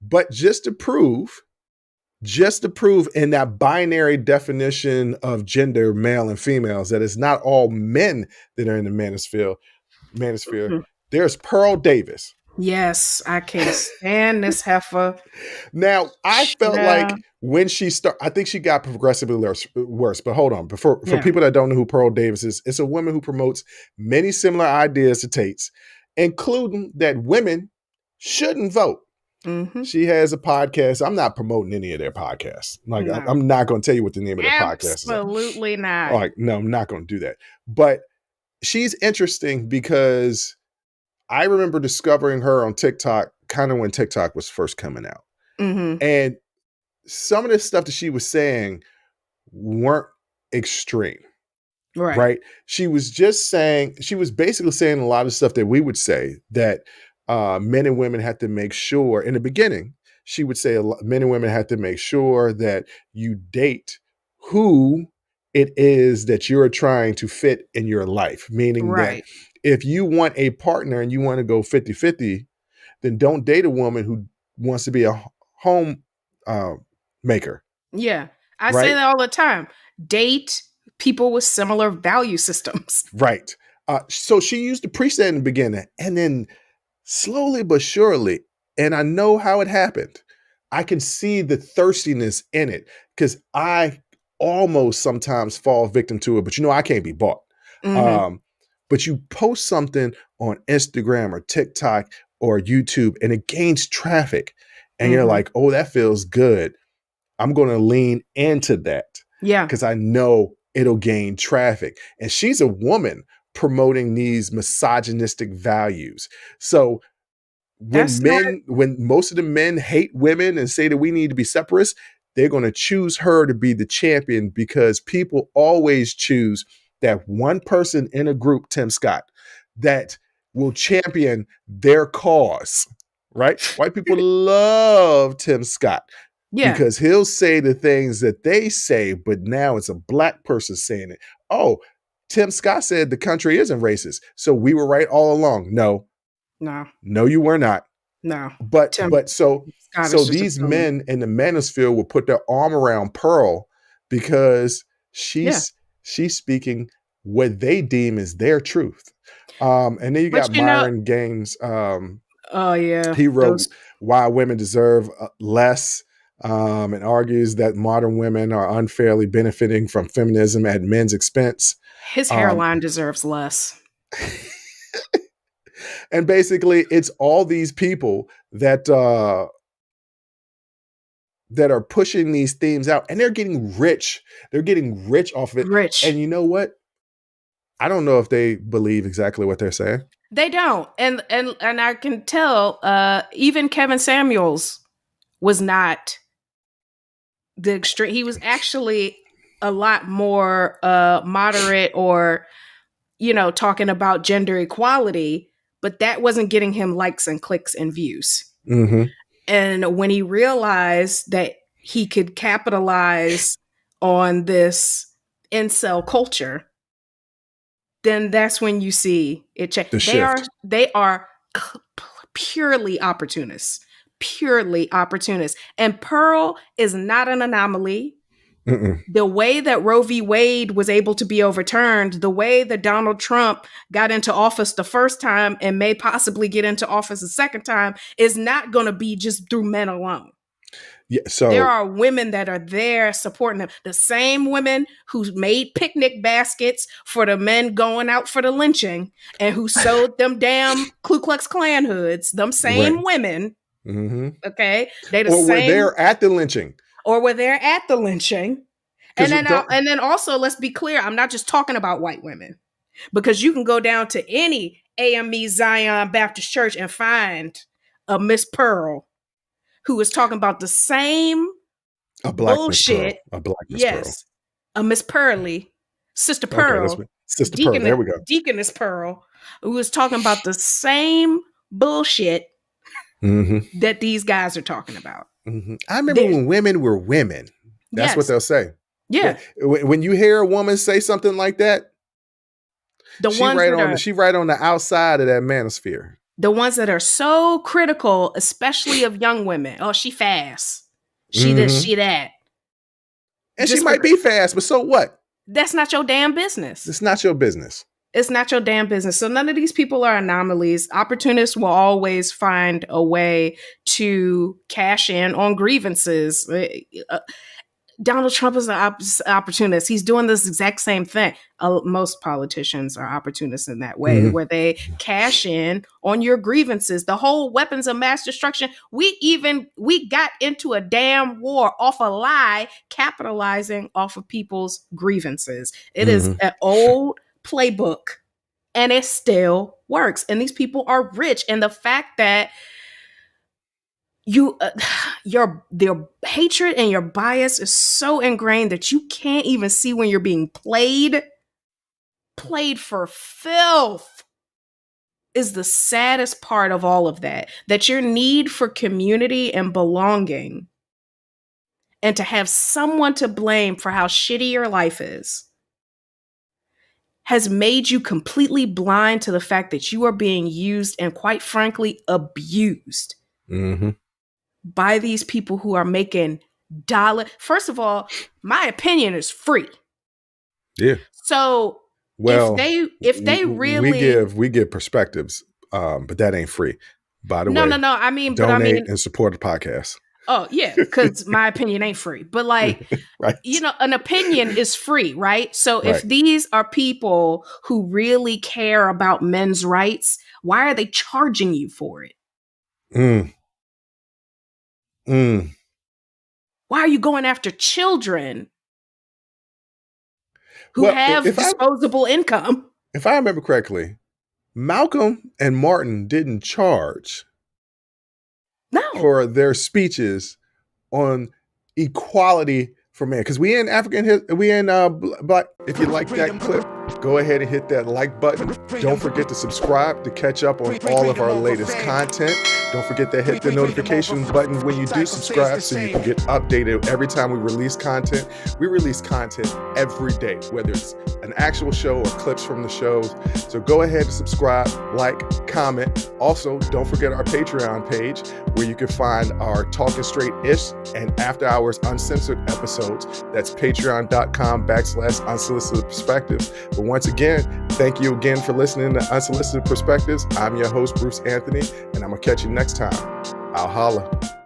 But just to prove in that binary definition of gender, male and females, that it's not all men that are in the manosphere. Mhm. There's Pearl Davis. Yes, I can't stand this heifer. Now, I felt Yeah. like when she started, I think she got progressively worse. But hold on, for Yeah. people that don't know who Pearl Davis is, it's a woman who promotes many similar ideas to Tate's, including that women shouldn't vote. Mm-hmm. She has a podcast. I'm not promoting any of their podcasts. Like, No. I'm not going to tell you what the name of their podcast is. Absolutely not. Like, no, I'm not going to do that. But she's interesting because I remember discovering her on TikTok, kind of when TikTok was first coming out. Mm-hmm. And some of the stuff that she was saying weren't extreme. Right. She was basically saying a lot of stuff that we would say, that men and women had to make sure in the beginning. She would say men and women had to make sure that you date who it is that you're trying to fit in your life. Meaning that if you want a partner and you want to go 50-50, then don't date a woman who wants to be a home maker. Yeah. I say that all the time. Date people with similar value systems. Right. So she used to preach that in the beginning, and then slowly but surely, and I know how it happened, I can see the thirstiness in it, because I almost sometimes fall victim to it, but I can't be bought. Mm-hmm. But you post something on Instagram or TikTok or YouTube and it gains traffic, and you're like, oh, that feels good. I'm going to lean into that. Yeah. Because I know it'll gain traffic. And she's a woman promoting these misogynistic values. So when most of the men hate women and say that we need to be separatists, they're going to choose her to be the champion, because people always choose that one person in a group, Tim Scott, that will champion their cause, right? White people love Tim Scott. Yeah. Because he'll say the things that they say, but now it's a black person saying it. Oh, Tim Scott said the country isn't racist, so we were right all along. No, you were not. No. But so these men in the manosphere will put their arm around Pearl because she's speaking what they deem as their truth. And then you got Myron Gaines. He wrote Why Women Deserve Less. And argues that modern women are unfairly benefiting from feminism at men's expense. His hairline deserves less. And basically, it's all these people that are pushing these themes out, and they're getting rich. They're getting rich off of it. And you know what? I don't know if they believe exactly what they're saying. They don't. And I can tell even Kevin Samuels was not the extreme. He was actually a lot more moderate, or talking about gender equality, but that wasn't getting him likes and clicks and views. Mm-hmm. And when he realized that he could capitalize on this incel culture, then that's when you see it change. They are purely opportunists. And Pearl is not an anomaly. Mm-mm. The way that Roe v. Wade was able to be overturned, the way that Donald Trump got into office the first time and may possibly get into office the second time, is not going to be just through men alone. Yeah, so there are women that are there supporting them. The same women who made picnic baskets for the men going out for the lynching, and who sewed them damn Ku Klux Klan hoods. Them same women. Mm-hmm. Okay, they were there at the lynching. And then also, let's be clear, I'm not just talking about white women, because you can go down to any AME Zion Baptist Church and find a Miss Pearl who is talking about the same bullshit. A black Miss Pearl. A Miss Pearly, Sister Pearl. Okay, Sister Pearl. There we go. Deaconess Pearl, who was talking about the same bullshit that these guys are talking about. Mm-hmm. I remember when women were women. That's what they'll say. Yeah. When you hear a woman say something like that, The ones that are She right on the outside of that manosphere. the ones that are so critical, especially of young women. Oh, she fast. She this, Mm-hmm. she that. And she Just might be fast, but so what? that's not your damn business. It's not your business. It's not your damn business. So none of these people are anomalies. Opportunists will always find a way to cash in on grievances. Donald Trump is an opportunist. He's doing this exact same thing. Most politicians are opportunists in that way, where they cash in on your grievances. The whole weapons of mass destruction. We got into a damn war off a lie, capitalizing off of people's grievances. It is an old playbook, and it still works. And these people are rich. And the fact that your hatred and your bias is so ingrained that you can't even see when you're being played for filth is the saddest part of all of that. That your need for community and belonging and to have someone to blame for how shitty your life is has made you completely blind to the fact that you are being used and, quite frankly, abused by these people who are making dollar. First of all, my opinion is free. Yeah. So well, if they really we give perspectives, but that ain't free. By the way, no. I mean, donate and support the podcast. Oh yeah, because my opinion ain't free. But like, right. An opinion is free, right? So if these are people who really care about men's rights, why are they charging you for it? Why are you going after children who have disposable income? If I remember correctly, Malcolm and Martin didn't charge for their speeches on equality for men. Because we in Black. If you like that clip, go ahead and hit that like button. Don't forget to subscribe to catch up on all of our latest content. Don't forget to hit the notification button when you do subscribe so you can get updated every time we release content. We release content every day, whether it's an actual show or clips from the shows. So go ahead and subscribe, like, comment. Also, don't forget our Patreon page where you can find our Talking Straight-ish and After Hours Uncensored episodes. That's patreon.com/unsolicited perspectives. But once again, thank you again for listening to Unsolicited Perspectives. I'm your host, Bruce Anthony, and I'm going to catch you next time. I'll holla.